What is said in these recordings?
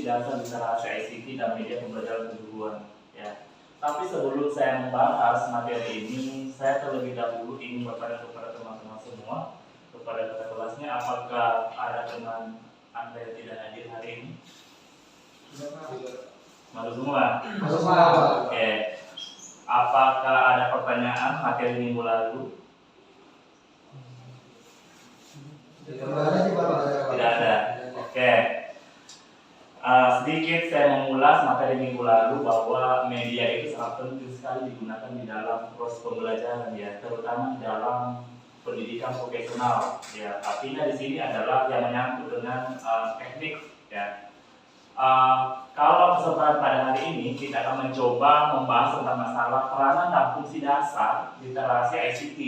fungsi dasar literasi ICT dan media pembelajaran keguruan. Ya. Tapi sebelum saya membahas materi ini, saya terlebih dahulu ingin bertanya kepada teman-teman semua, kepada kakak kelasnya, apakah ada teman Anda yang tidak hadir hari ini? Masuk semua? Masuk semua. Oke. Apakah ada pertanyaan materi minggu lalu? Tidak ada. Oke. Sedikit saya mengulas materi minggu lalu bahwa media itu sangat penting sekali digunakan di dalam proses pembelajaran, ya, terutama di dalam pendidikan vokasional. Ya, artinya di sini adalah yang menyangkut dengan teknik. Ya. Kalau kesempatan pada hari ini kita akan mencoba membahas tentang masalah peranan dan fungsi dasar literasi ICT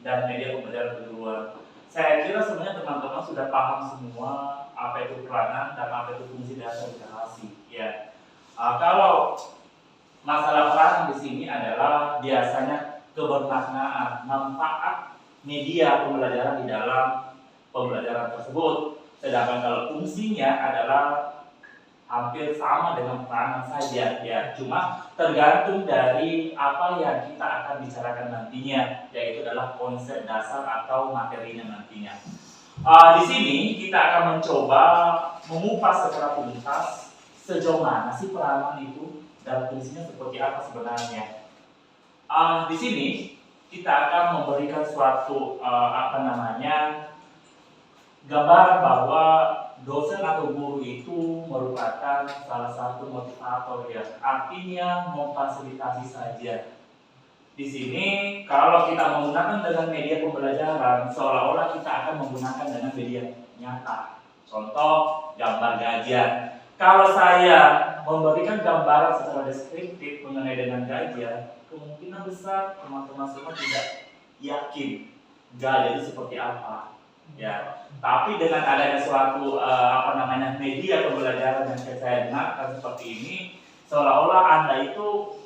dan media pembelajaran keguruan. Saya kira sebenarnya teman-teman sudah paham semua apa itu peranan dan apa itu fungsi dasar literasi. Ya, kalau masalah peranan di sini adalah biasanya kebermaknaan, manfaat media pembelajaran di dalam pembelajaran tersebut. Sedangkan kalau fungsinya adalah hampir sama dengan peranan saja, ya, cuma tergantung dari apa yang kita akan bicarakan nantinya, yaitu adalah konsep dasar atau materinya nantinya. Di sini kita akan mencoba mengupas secara tuntas sejauh mana sih peranan itu dan fungsinya seperti apa sebenarnya. Di sini kita akan memberikan suatu gambaran bahwa dosen atau guru itu merupakan salah satu motivator, ya, artinya memfasilitasi saja. Di sini kalau kita menggunakan dengan media pembelajaran, seolah-olah kita akan menggunakan dengan media nyata. Contoh, gambar gajah. Kalau saya memberikan gambaran secara deskriptif mengenai dengan gajah, kemungkinan besar teman-teman semua tidak yakin gajah itu seperti apa. Ya, tapi dengan adanya suatu media pembelajaran yang saya dengarkan seperti ini, seolah-olah Anda itu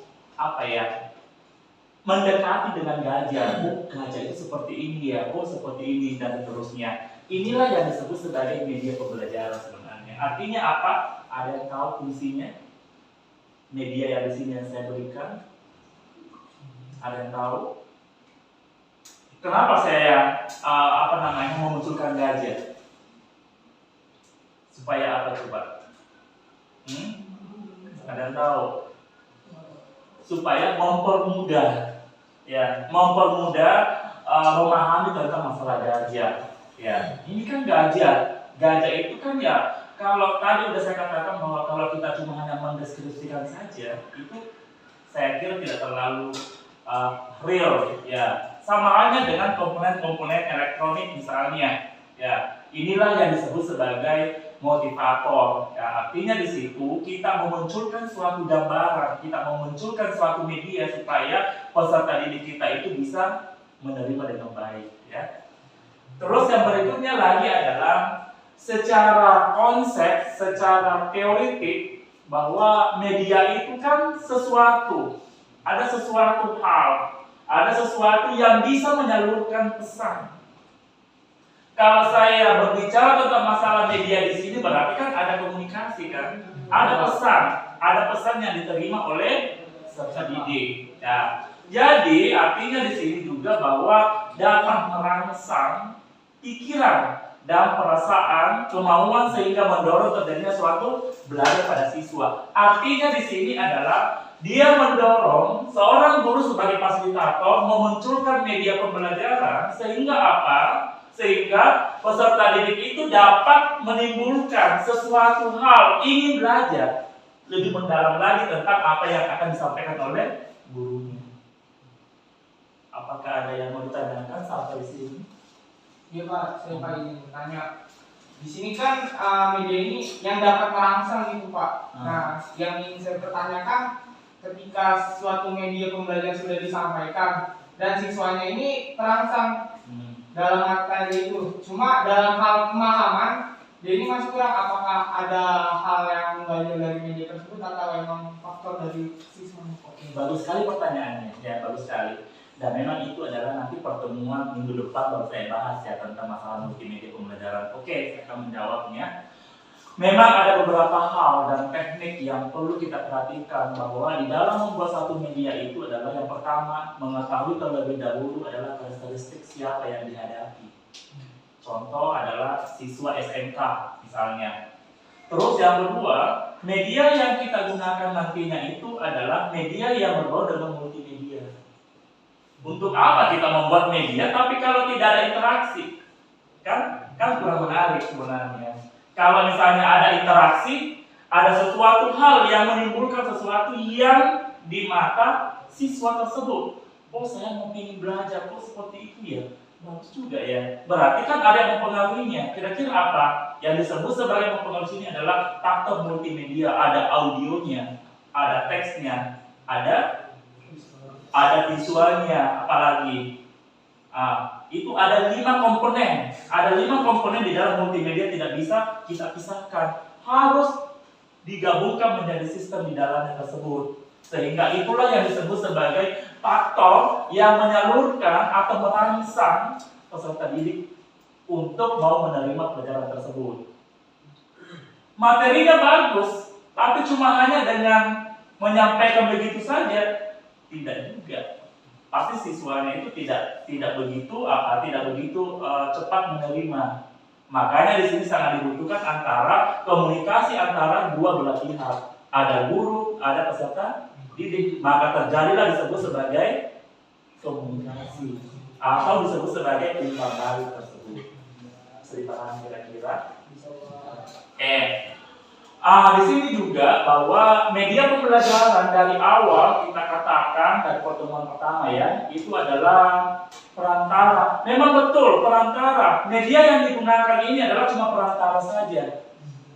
mendekati dengan gajah. Oh, gajah itu seperti ini ya, oh seperti ini dan seterusnya. Inilah yang disebut sebagai media pembelajaran sebenarnya. Artinya apa? Ada yang tahu fungsinya? Media yang di sini yang saya berikan, ada yang tahu? Kenapa saya memunculkan gajah? Supaya apa coba? Ada yang tahu? Supaya mempermudah, ya, memahami tentang masalah gajah. Ya, ini kan gajah. Gajah itu kan, ya, kalau tadi udah saya katakan bahwa kalau kita cuma hanya mendeskripsikan saja, itu saya kira tidak terlalu real, ya. Sama halnya dengan komponen-komponen elektronik misalnya, ya. Inilah yang disebut sebagai motivator. Ya, artinya di situ kita memunculkan suatu gambaran, kita memunculkan suatu media supaya peserta didik kita itu bisa menerima dengan baik, ya. Terus yang berikutnya lagi adalah secara konsep, secara teoritik, bahwa media itu kan sesuatu, ada sesuatu hal, ada sesuatu yang bisa menyalurkan pesan. Kalau saya berbicara tentang masalah media di sini, berarti kan ada komunikasi, kan? Ada pesan yang diterima oleh peserta didik. Ya. Jadi artinya di sini juga bahwa dapat merangsang pikiran dan perasaan, kemauan sehingga mendorong terjadinya suatu belajar pada siswa. Artinya di sini adalah dia mendorong seorang guru sebagai fasilitator memunculkan media pembelajaran sehingga apa? Sehingga peserta didik itu dapat menimbulkan sesuatu hal, ingin belajar lebih mendalam lagi tentang apa yang akan disampaikan oleh gurunya. Apakah ada yang mau ditanyakan sampai di sini? Iya Pak, saya ingin bertanya. Di sini kan media ini yang dapat merangsang gitu Pak. Nah, yang ingin saya pertanyakan, ketika suatu media pembelajaran sudah disampaikan dan siswanya ini terangsang dalam materi itu, cuma dalam hal pemahaman dia ini masih kurang. Apakah ada hal yang belajar dari media tersebut atau memang faktor dari siswa? Oke, bagus sekali pertanyaannya, ya, bagus sekali. Dan memang itu adalah nanti pertemuan minggu depan baru saya bahas, ya, tentang masalah multimedia pembelajaran. Oke, saya akan menjawabnya. Memang ada beberapa hal dan teknik yang perlu kita perhatikan bahwa di dalam membuat satu media itu adalah yang pertama mengetahui terlebih dahulu adalah karakteristik siapa yang dihadapi. Contoh adalah siswa SMK misalnya. Terus yang kedua, media yang kita gunakan nantinya itu adalah media yang berbau dengan multimedia. Untuk apa kita membuat media tapi kalau tidak ada interaksi? Kan kurang menarik sebenarnya. Kalau misalnya ada interaksi, ada sesuatu hal yang menimbulkan sesuatu yang di mata siswa tersebut. Oh, saya mau ingin belajar, oh seperti itu ya, bagus juga ya. Berarti kan ada yang mempengaruhinya. Kira-kira apa? Yang disebut sebagai mempengaruhi ini adalah faktor multimedia. Ada audionya, ada teksnya, ada visualnya, apalagi. Itu ada 5 komponen. Ada 5 komponen di dalam multimedia, tidak bisa kita pisahkan. Harus digabungkan menjadi sistem di dalamnya tersebut. Sehingga itulah yang disebut sebagai faktor yang menyalurkan atau merangsang peserta didik untuk mau menerima pelajaran tersebut. Materinya bagus, tapi cuma hanya dengan menyampaikan begitu saja, tidak juga. Pasti siswanya itu tidak begitu cepat menerima. Makanya di sini sangat dibutuhkan antara komunikasi antara dua belah pihak. Ada guru, ada peserta didik. Maka terjadilah disebut sebagai komunikasi atau disebut sebagai umpan balik tersebut. Bisa dipahami kira-kira? Di sini juga bahwa media pembelajaran dari awal kita katakan dari pertemuan pertama ya, itu adalah perantara. Memang betul perantara. Media yang digunakan ini adalah cuma perantara saja.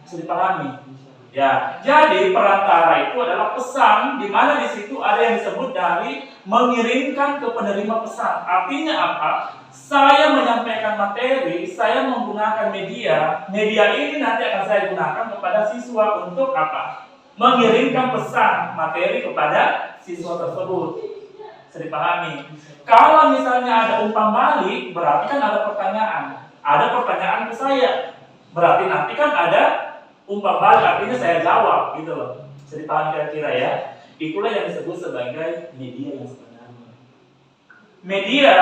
Bisa dipahami? Ya, jadi perantara itu adalah pesan di mana di situ ada yang disebut dari mengirimkan ke penerima pesan. Artinya apa? Saya menyampaikan materi, saya menggunakan media. Media ini nanti akan saya gunakan kepada siswa untuk apa? Mengirimkan pesan materi kepada siswa tersebut. Bisa dipahami? Kalau misalnya ada umpan balik, berarti kan ada pertanyaan. Ada pertanyaan ke saya. Berarti nanti kan ada umpan balik, artinya saya jawab, gitu loh. Bisa dipahami kira-kira ya? Itulah yang disebut sebagai media yang sebenarnya. Media,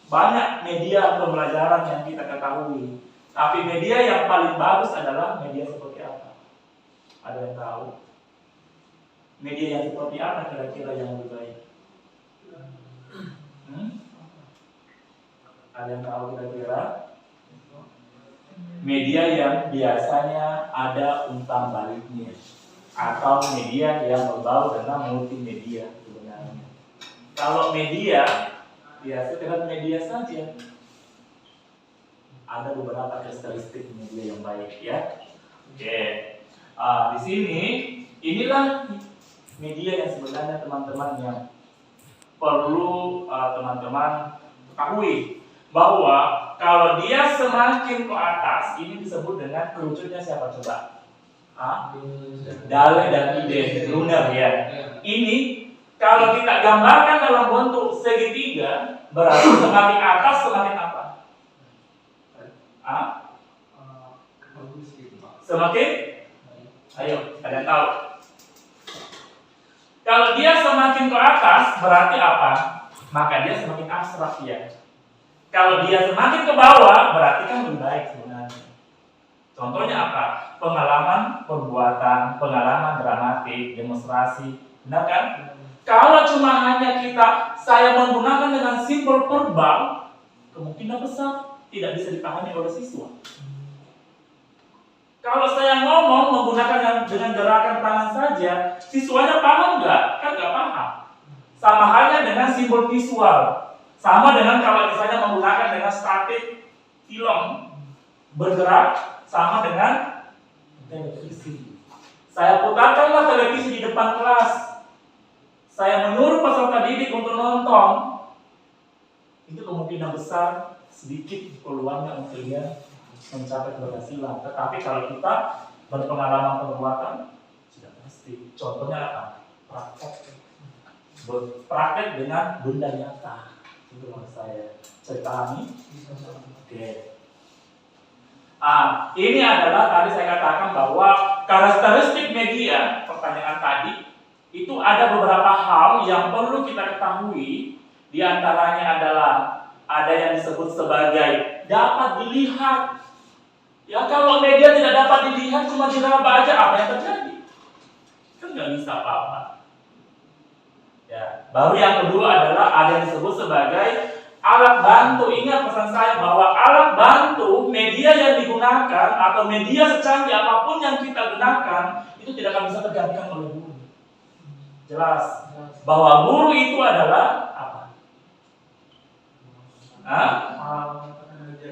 banyak media pembelajaran yang kita ketahui. Tapi media yang paling bagus adalah media seperti apa? Ada yang tahu? Media yang seperti apa kira-kira yang lebih baik? Ada yang tahu kira-kira? Media yang biasanya ada umpan baliknya, atau media yang berbau dengan multimedia sebenarnya. Kalau media ya sekedar media saja, ada beberapa karakteristik media yang baik ya. Oke, di sini inilah media yang sebenarnya teman-teman yang perlu teman-teman ketahui bahwa kalau dia semakin ke atas, ini disebut dengan kerucutnya siapa coba? Dale dan ide, lunar ya. Ini kalau kita gambarkan dalam bentuk segitiga, berarti semakin atas semakin apa? Semakin? Ayo, ada yang tahu? Kalau dia semakin ke atas, berarti apa? Maka dia semakin abstrak ya. Kalau dia semakin ke bawah, berarti kan lebih baik sebenarnya. Contohnya apa? Pengalaman perbuatan, pengalaman dramatik, demonstrasi, benar kan? Kalau cuma hanya saya menggunakan dengan simbol verbal, kemungkinan besar tidak bisa dipahami oleh siswa. Kalau saya ngomong menggunakan dengan gerakan tangan saja, siswanya paham nggak? Kan nggak paham. Sama halnya dengan simbol visual. Sama dengan kalau misalnya menggunakan dengan statik film bergerak, sama dengan televisi. Saya putarkanlah televisi di depan kelas. Saya menyuruh peserta didik untuk nonton. Itu kemungkinan besar sedikit peluangnya untuk dia mencapai keberhasilan. Tetapi kalau kita berpengalaman perbuatan, sudah pasti. Contohnya apa? Praktek. Berpraktek dengan benda nyata. Itu maksud saya. Saya pahami? Oke. Ini adalah tadi saya katakan bahwa karakteristik media, pertanyaan tadi, itu ada beberapa hal yang perlu kita ketahui. Di antaranya adalah ada yang disebut sebagai dapat dilihat. Ya, kalau media tidak dapat dilihat, cuma diraba aja, apa yang terjadi? Kan nggak bisa apa-apa. Ya, baru yang kedua adalah ada yang disebut sebagai alat bantu. Ingat pesan saya bahwa alat bantu, media yang digunakan atau media secanggih apapun yang kita gunakan itu tidak akan bisa tergantikan oleh guru. Jelas bahwa guru itu adalah apa?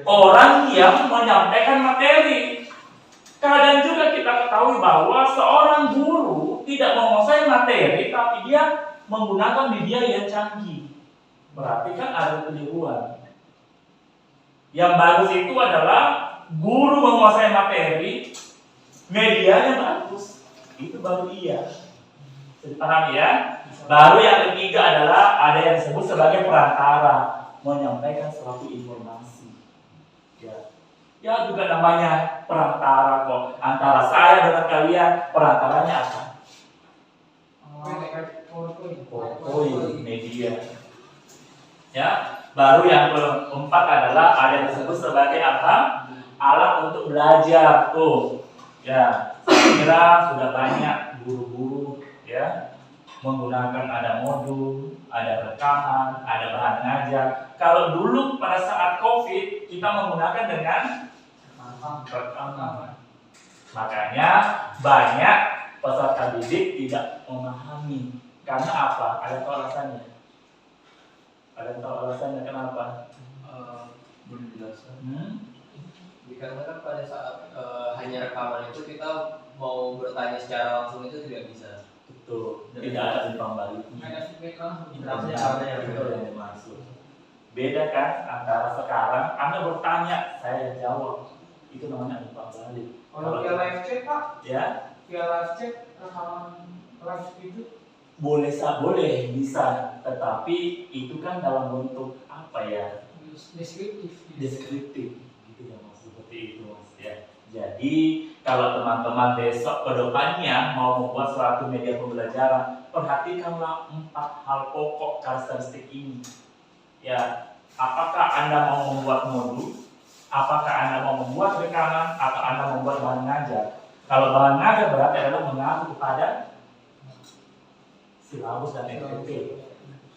Orang yang menyampaikan materi. Kadang juga kita ketahui bahwa seorang guru tidak menguasai materi, tapi dia menggunakan media yang canggih. Berarti kan ada keliruan. Yang bagus itu adalah guru menguasai materi, medianya bagus. Itu baru iya. Jadi paham ya? Baru yang ketiga adalah ada yang disebut sebagai perantara, menyampaikan suatu informasi. Ya juga namanya perantara kok. Antara saya dengan kalian, perantaranya apa? Media. Ya, baru yang keempat adalah ada yang disebut sebagai apa? Alat untuk belajar. Tuh, ya, saya kira sudah banyak guru-guru ya menggunakan ada modul, ada rekaman, ada bahan ngajar. Kalau dulu pada saat COVID kita menggunakan dengan rekaman. Makanya banyak peserta didik tidak memahami. Karena apa? Ada tahu alasannya? Ada tahu alasannya kenapa? Belum dijelaskan. Dikarenakan pada saat hanya rekaman itu kita mau bertanya secara langsung itu tidak bisa. Betul. Tidak ada timbang balik. Ada feedback langsung. Ada yang betul yang dimaksud. Beda kan antara sekarang Anda bertanya, saya yang jawab. Itu namanya timbang balik. Kalau via live chat Pak? Ya. Via live chat rekaman live itu Boleh bisa, tetapi itu kan dalam bentuk apa ya? Deskriptif, gitu ya mas, seperti itu mas ya. Jadi kalau teman-teman besok kedepannya mau membuat suatu media pembelajaran, perhatikanlah 4 hal pokok karakteristik ini. Ya, apakah Anda mau membuat modul? Apakah Anda mau membuat rekaman? Atau Anda membuat bahan ngajar? Kalau bahan ngajar berarti adalah mengacu kepada silabus dan SPP.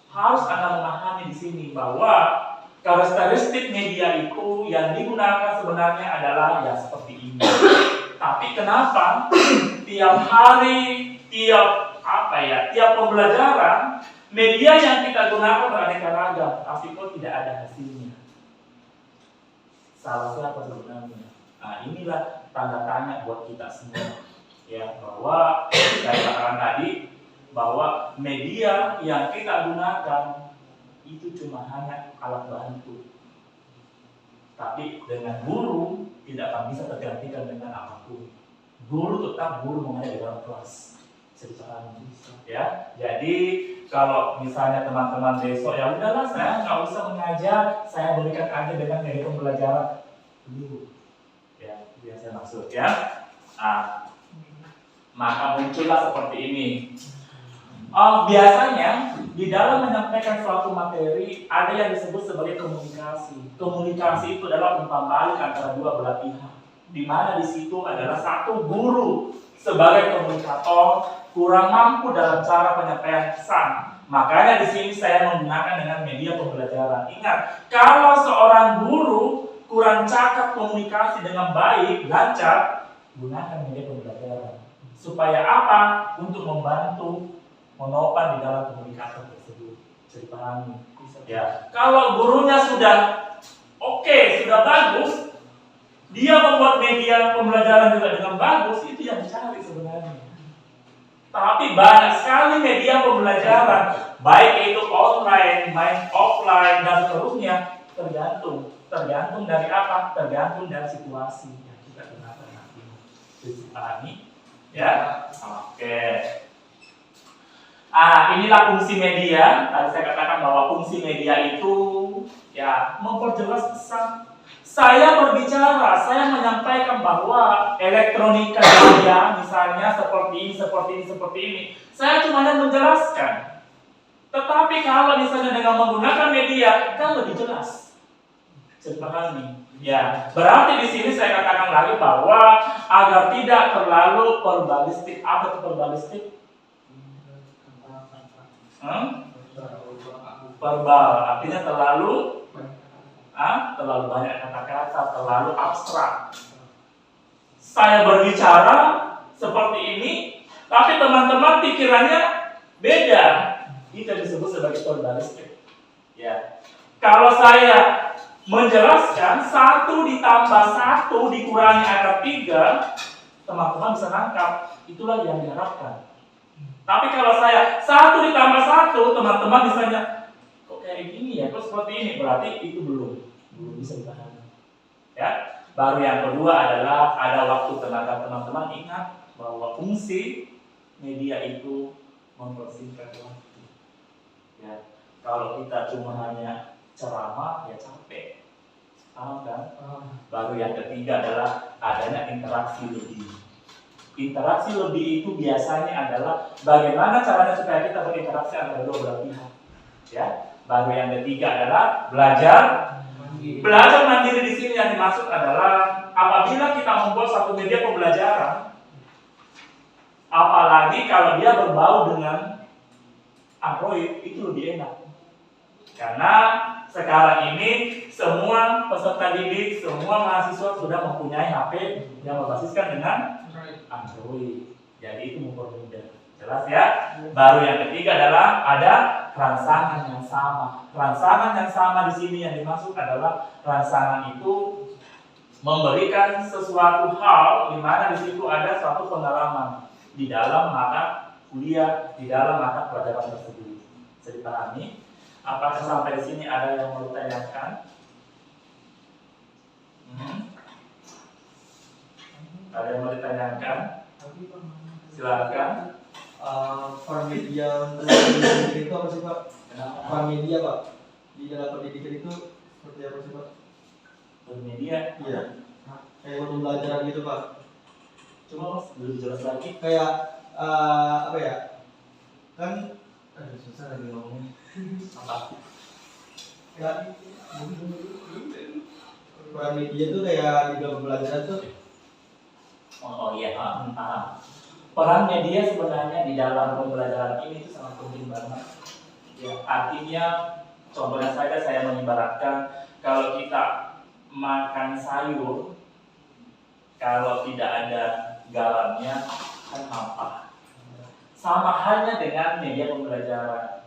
Harus Anda memahami di sini bahwa karakteristik media itu yang digunakan sebenarnya adalah ya seperti ini. Tapi kenapa tiap hari, tiap pembelajaran media yang kita gunakan beraneka ragam, tapi kok tidak ada hasilnya? Salah siapa sebenarnya? Nah, inilah tanda tanya buat kita semua. Ya, bahwa saya katakan tadi bahwa media yang kita gunakan itu cuma hanya alat bantu. Tapi dengan guru tidak akan bisa tergantikan dengan apapun. Guru tetap guru mengajar di dalam kelas. Secara ya. Jadi kalau misalnya teman-teman besok ya udahlah saya nggak usah mengajar, saya berikan aja dengan media pembelajaran dulu. Ya, biasa maksud ya. Maka muncullah seperti ini. Biasanya di dalam menyampaikan suatu materi ada yang disebut sebagai komunikasi. Komunikasi itu adalah umpan balik antara dua belah pihak. Di mana di situ adalah satu guru sebagai komunikator kurang mampu dalam cara penyampaian pesan. Makanya di sini saya menggunakan dengan media pembelajaran. Ingat, kalau seorang guru kurang cakap komunikasi dengan baik, lancar, gunakan media pembelajaran. Supaya apa? Untuk membantu menopang di dalam komunikator tersebut. Bisa dipahami. Ya. Kalau gurunya sudah oke, sudah bagus, dia membuat media pembelajaran juga dengan bagus, itu yang dicari sebenarnya. Tapi banyak sekali media pembelajaran, baik itu online, main offline dan seterusnya, tergantung dari apa? Tergantung dari situasi yang kita gunakan nanti. Bisa dipahami? Ya. Oke. Inilah fungsi media. Tadi saya katakan bahwa fungsi media itu Ya, memperjelas pesan. Saya berbicara, saya menyampaikan bahwa elektronika gaya misalnya seperti ini. Saya cuma hanya menjelaskan. Tetapi kalau misalnya dengan menggunakan media, kan lebih jelas. Dipahami. Ya, berarti di sini saya katakan lagi bahwa agar tidak terlalu verbalistik. Apa itu verbalistik? Verbal, artinya terlalu banyak kata-kata, terlalu abstrak. Saya berbicara seperti ini, tapi teman-teman pikirannya beda. Itu disebut sebagai verbalistik. Ya. Kalau saya menjelaskan 1 ditambah 1 dikurangi akar 3, teman-teman bisa nangkap. Itulah yang diharapkan. Tapi kalau saya 1 ditambah 1, teman-teman misalnya kok kayak gini ya, kok seperti ini, berarti itu belum bisa dipahami. Ya. Baru yang kedua adalah ada waktu tenaga. Teman-teman ingat bahwa fungsi media itu mempersingkat waktu. Ya. Kalau kita cuma hanya ceramah, ya capek. Paham kan? Baru yang ketiga adalah adanya interaksi lebih. Interaksi lebih itu biasanya adalah bagaimana caranya supaya kita berinteraksi antara dua belah pihak. Ya. Baru yang ketiga adalah belajar. Belajar mandiri di sini yang dimaksud adalah apabila kita membuat satu media pembelajaran, apalagi kalau dia berbau dengan Android, itu lebih enak. Karena sekarang ini semua peserta didik, semua mahasiswa sudah mempunyai HP yang berbasiskan dengan Android. Jadi itu mempermudah. Jelas ya? Baru yang ketiga adalah ada rangsangan yang sama. Rangsangan yang sama di sini yang dimaksud adalah rangsangan itu memberikan sesuatu hal di mana di situ ada suatu pengalaman di dalam mata kuliah, di dalam mata pelajaran tersebut. Bisa dipahami? Apakah sampai di sini ada yang mau ditanyakan? Ada yang mau ditanyakan? Silakan. Peran media untuk pendidikan itu apa sih Pak? Peran media Pak di dalam pendidikan itu seperti apa sih Pak? Media? Iya. Kayak waktu pembelajaran gitu Pak. Cuma mas, lebih jelas lagi. Kayak apa ya? Kan susah lagi ngomong. Apa? Ya, peran media tuh kayak di dalam pembelajaran tuh. Oh iya, peran media sebenarnya di dalam pembelajaran ini itu sangat penting banget. Ya, artinya contohnya saja saya mengibaratkan kalau kita makan sayur, kalau tidak ada garamnya kan hampa. Sama halnya dengan media pembelajaran.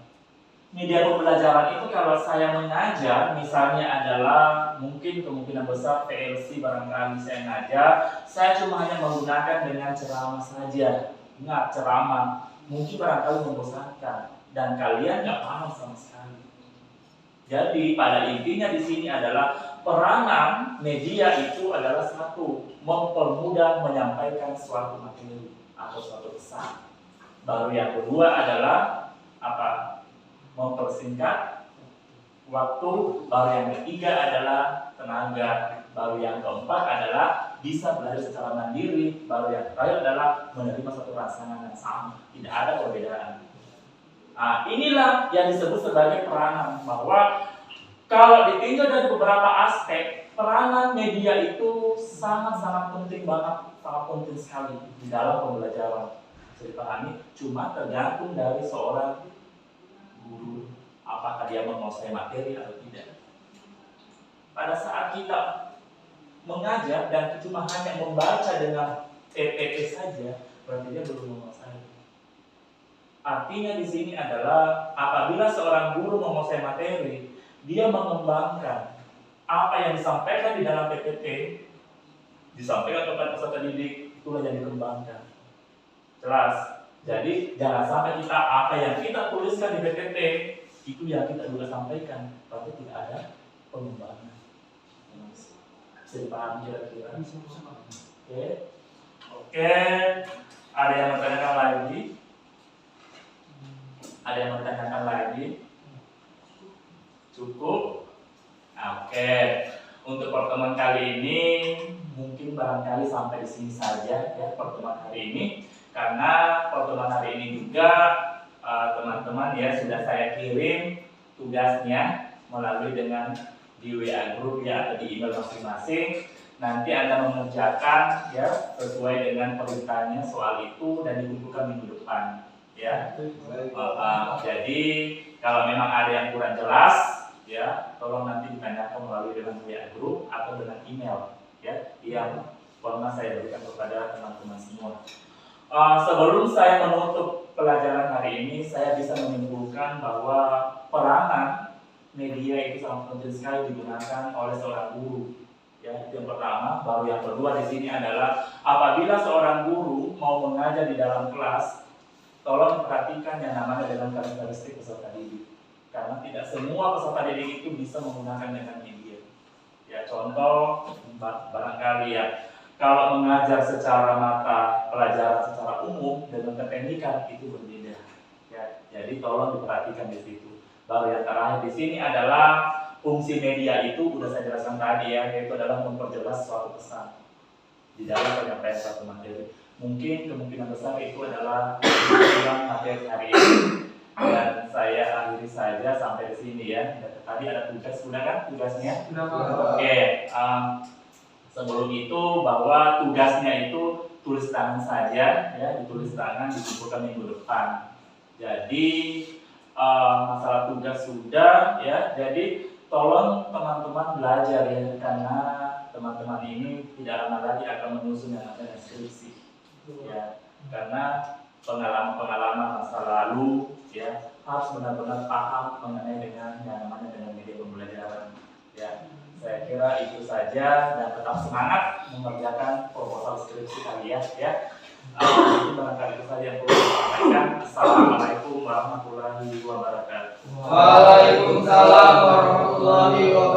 Media pembelajaran itu kalau saya mengajar, misalnya adalah mungkin kemungkinan besar PLC barangkali saya ngajar, saya cuma hanya menggunakan dengan ceramah saja. Ingat, ceramah mungkin barangkali membosankan dan kalian nggak paham sama sekali. Jadi pada intinya di sini adalah peranan media itu adalah satu, mempermudah menyampaikan suatu materi atau suatu pesan. Baru yang kedua adalah apa? Mempersingkat waktu. Baru yang ketiga adalah tenaga. Baru yang keempat adalah bisa belajar secara mandiri. Baru yang terakhir adalah menerima satu rangsangan yang sama. Tidak ada perbedaan. Nah, inilah yang disebut sebagai peranan, bahwa kalau ditinjau dari beberapa aspek, peranan media itu sangat-sangat penting banget, sangat penting sekali di dalam pembelajaran. Bisa dipahami, cuma tergantung dari seorang guru, apakah dia menguasai materi atau tidak. Pada saat kita mengajar dan cuma hanya membaca dengan PPT saja, berarti dia belum menguasai. Artinya di sini adalah apabila seorang guru menguasai materi, dia mengembangkan apa yang disampaikan di dalam PPT, disampaikan kepada peserta didik, itulah yang dikembangkan. Jelas. Jadi jangan sampai kita apa yang kita tuliskan di PPT itu yang kita juga sampaikan, tapi tidak ada pengembangan. Bisa dipahami kira-kira? Oke. Ada yang bertanyakan lagi? Ada yang bertanyakan lagi? Cukup? Oke, untuk pertemuan kali ini mungkin barangkali sampai di sini saja ya pertemuan hari ini, karena pertemuan hari ini juga teman-teman ya sudah saya kirim tugasnya melalui dengan di WA group ya atau di email masing-masing. Nanti Anda mengerjakan ya sesuai dengan perintahnya soal itu dan dikumpulkan minggu depan ya. Jadi kalau memang ada yang kurang jelas ya, tolong nanti ditanyakan melalui dengan WA group atau dengan email ya yang pernah saya berikan kepada teman-teman semua. Sebelum saya menutup pelajaran hari ini, saya bisa menyimpulkan bahwa peranan media itu sangat penting sekali digunakan oleh seorang guru. Ya, itu yang pertama. Baru yang kedua di sini adalah apabila seorang guru mau mengajar di dalam kelas, tolong perhatikan yang namanya dengan karakteristik peserta didik. Karena tidak semua peserta didik itu bisa menggunakan dengan media. Ya, contoh barangkali ya, kalau mengajar secara mata pelajaran secara umum dengan keteknikan itu berbeda. Ya, jadi tolong diperhatikan di situ. Baru yang terakhir di sini adalah fungsi media itu sudah saya jelaskan tadi ya, yaitu adalah memperjelas suatu pesan di dalam penyampaian suatu materi. Mungkin kemungkinan besar itu adalah tujuan materi hari ini. Dan saya akhiri saja sampai di sini ya. Tadi ada tugas, sudah kan tugasnya? Sudah Pak. Oke. Sebelum itu bahwa tugasnya itu tulis tangan saja ya, ditulis tangan dikumpulkan minggu depan. Jadi masalah tugas sudah ya, jadi tolong teman-teman belajar ya, karena teman-teman ini tidak lama lagi akan menyusun yang namanya skripsi ya, karena pengalaman masa lalu ya harus benar-benar paham mengenai dengan yang namanya dengan media pembelajaran ya. Saya kira itu saja dan tetap semangat mengerjakan proposal skripsi kalian ya. Itu barangkali itu saja yang perlu saya sampaikan. Assalamualaikum warahmatullahi wabarakatuh. Waalaikumsalam warahmatullahi wabarakatuh.